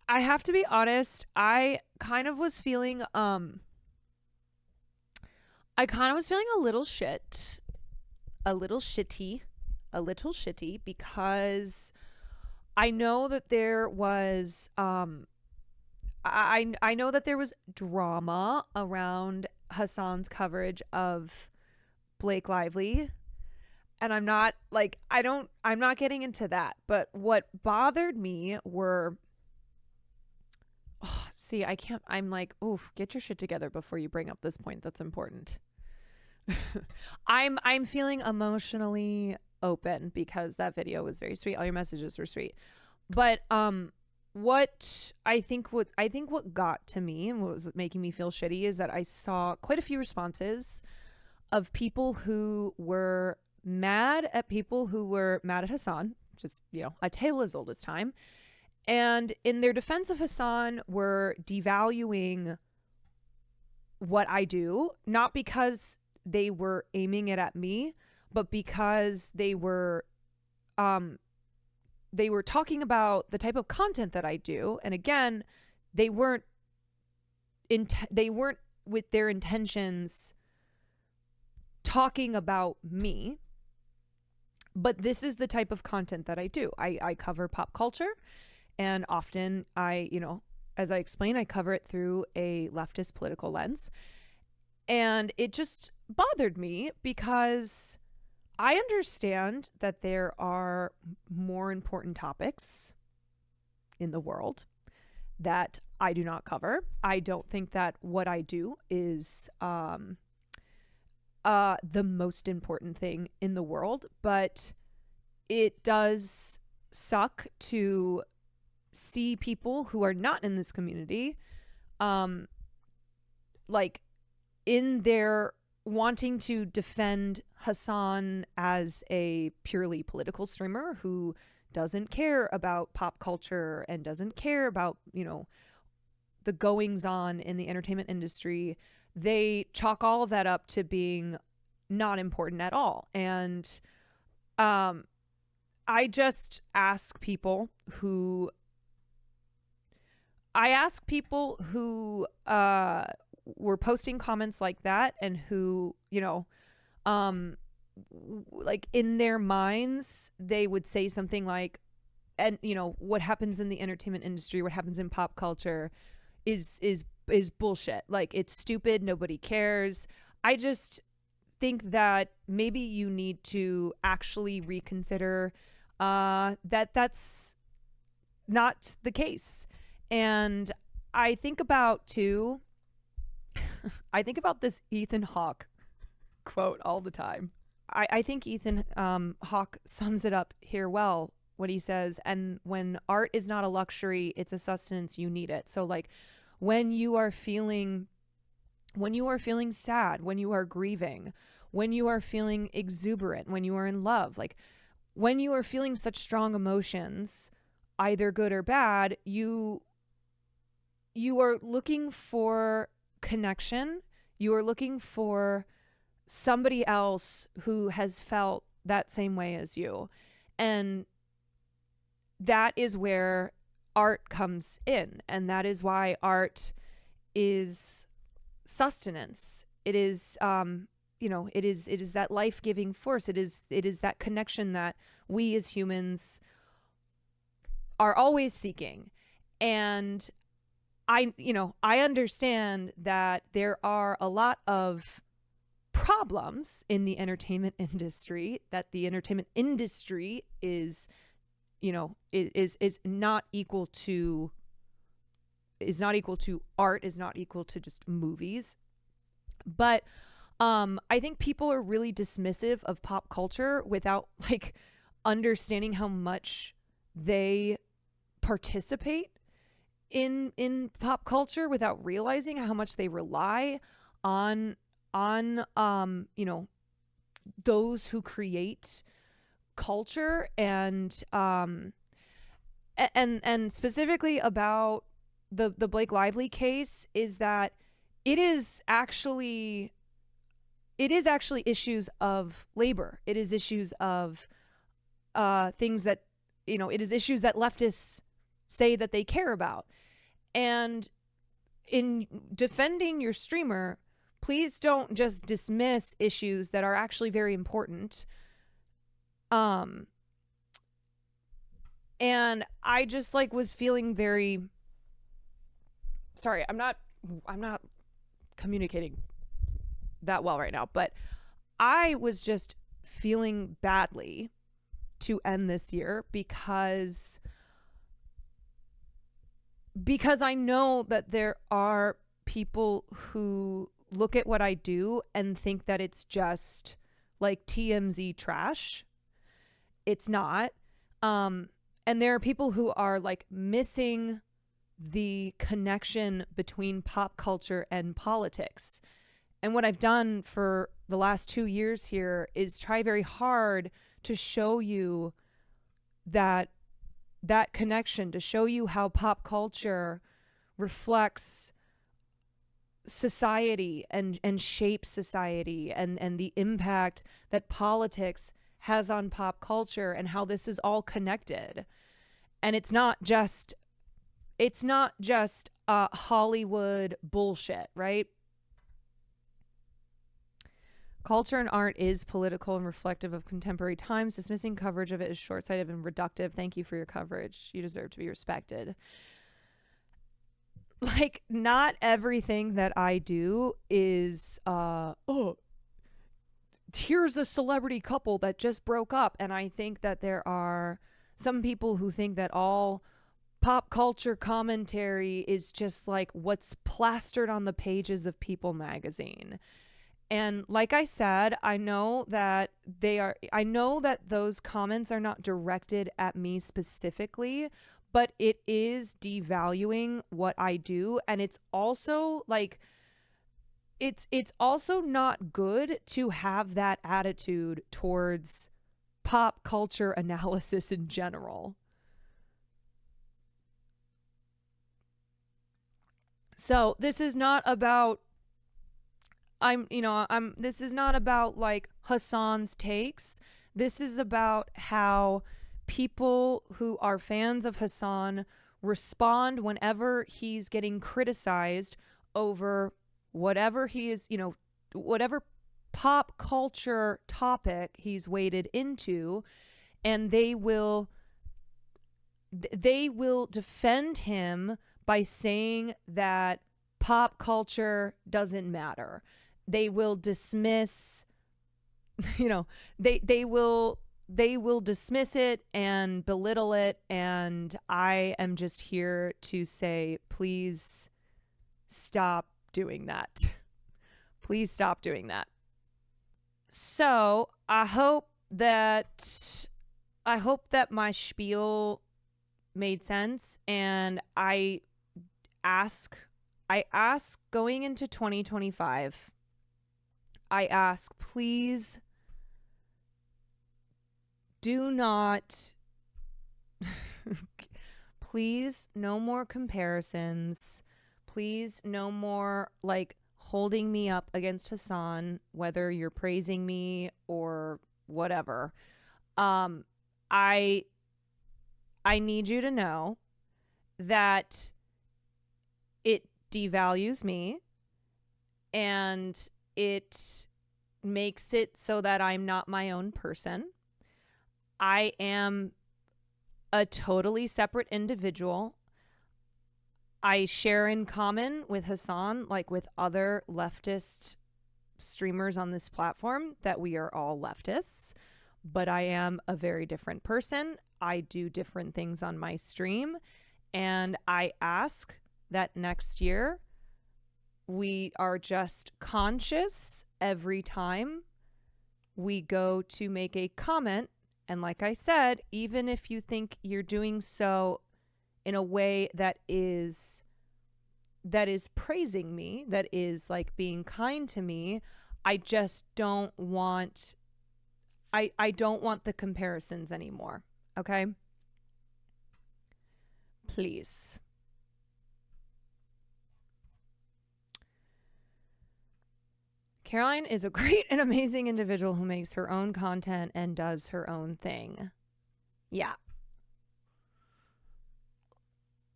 I have to be honest, I kind of was feeling a little a little shitty, a little shitty because I know that there was I know that there was drama around Hassan's coverage of Blake Lively, and I'm not getting into that, but what bothered me were, oh, see, I can't, I'm like, oof, get your shit together before you bring up this point that's important. I'm feeling emotionally open because that video was very sweet. All your messages were sweet. But what got to me and what was making me feel shitty is that I saw quite a few responses of people who were mad at people who were mad at Hassan, which is, a tale as old as time. And in their defense of Hassan, were devaluing what I do, not because they were aiming it at me, but because um they were talking about the type of content that I do. And again, they weren't they weren't with their intentions talking about me, but this is the type of content that I do. I cover pop culture, and often as I explain, I cover it through a leftist political lens. And it just bothered me because I understand that there are more important topics in the world that I do not cover. I don't think that what I do is the most important thing in the world, but it does suck to see people who are not in this community like in their wanting to defend Hassan as a purely political streamer who doesn't care about pop culture and doesn't care about, the goings on in the entertainment industry. They chalk all of that up to being not important at all. And I just ask people who were posting comments like that and who, like in their minds, they would say something like, and what happens in the entertainment industry, what happens in pop culture is bullshit. Like, it's stupid. Nobody cares. I just think that maybe you need to actually reconsider that that's not the case. And I think about too, I think about this Ethan Hawke quote all the time. I think Ethan Hawke sums it up here well when he says, and when art is not a luxury, it's a sustenance, you need it. So like when you are feeling sad, when you are grieving, when you are feeling exuberant, when you are in love, like when you are feeling such strong emotions, either good or bad, you are looking for connection. You are looking for somebody else who has felt that same way as you. And that is where art comes in. And that is why art is sustenance. It is, it is that life-giving force. It is that connection that we as humans are always seeking. And I understand that there are a lot of problems in the entertainment industry, that the entertainment industry is not equal to art, is not equal to just movies. But I think people are really dismissive of pop culture without like understanding how much they participate in pop culture, without realizing how much they rely on those who create culture. And specifically about the Blake Lively case is that it is actually issues of labor. It is issues of things that, it is issues that leftists say that they care about. And in defending your streamer, please don't just dismiss issues that are actually very important. And I just like was feeling very sorry, I'm not communicating that well right now, but I was just feeling badly to end this year because I know that there are people who look at what I do and think that it's just like TMZ trash. It's not. And there are people who are like missing the connection between pop culture and politics. And what I've done for the last 2 years here is try very hard to show you that connection, to show you how pop culture reflects society and shapes society, and the impact that politics has on pop culture, and how this is all connected. And it's not just Hollywood bullshit, right? Culture and art is political and reflective of contemporary times. Dismissing coverage of it is short-sighted and reductive. Thank you for your coverage. You deserve to be respected. Like, not everything that I do is, here's a celebrity couple that just broke up. And I think that there are some people who think that all pop culture commentary is just like what's plastered on the pages of People magazine. And like I said, I know that those comments are not directed at me specifically, but it is devaluing what I do. And it's also like, it's also not good to have that attitude towards pop culture analysis in general. So this is not about this is not about like Hasan's takes. This is about how people who are fans of Hasan respond whenever he's getting criticized over whatever he is, whatever pop culture topic he's waded into, and they will defend him by saying that pop culture doesn't matter. They will dismiss, they will dismiss it and belittle it. And I am just here to say, please stop doing that. Please stop doing that. So I hope that my spiel made sense. And I ask going into 2025, I ask, please do not, please, no more comparisons. Please, no more like holding me up against Hasan, whether you're praising me or whatever. I need you to know that it devalues me, and it makes it so that I'm not my own person. I am a totally separate individual. I share in common with Hasan, like with other leftist streamers on this platform, that we are all leftists, but I am a very different person. I do different things on my stream, and I ask that next year we are just conscious every time we go to make a comment. And like I said, even if you think you're doing so in a way that is praising me, that is like being kind to me, I just don't want, I don't want the comparisons anymore. Okay? Please. Caroline is a great and amazing individual who makes her own content and does her own thing. Yeah.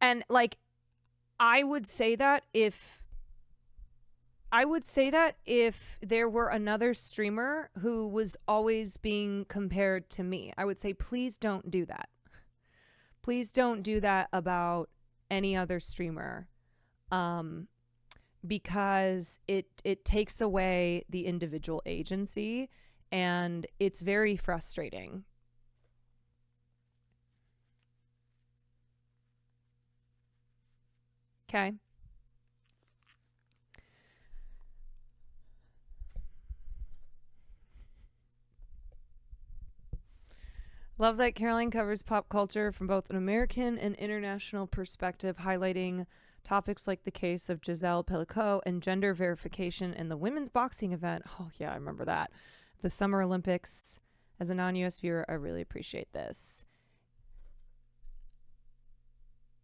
And like, I would say that if there were another streamer who was always being compared to me, I would say, please don't do that. Please don't do that about any other streamer. Because it takes away the individual agency, and it's very frustrating. Okay. Love that Caroline covers pop culture from both an American and international perspective, highlighting topics like the case of Giselle Pellicot and gender verification in the women's boxing event. Oh, yeah, I remember that. The Summer Olympics. As a non-US viewer, I really appreciate this.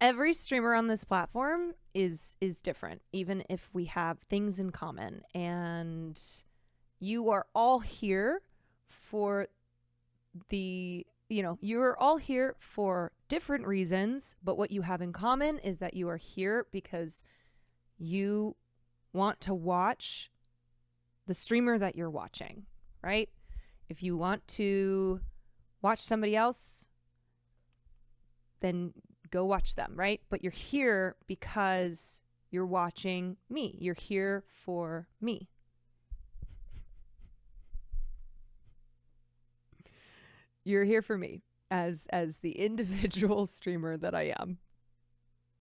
Every streamer on this platform is different, even if we have things in common. And you are all here for you're all here for different reasons, but what you have in common is that you are here because you want to watch the streamer that you're watching, right? If you want to watch somebody else, then go watch them, right? But you're here because you're watching me. You're here for me. You're here for me as the individual streamer that I am.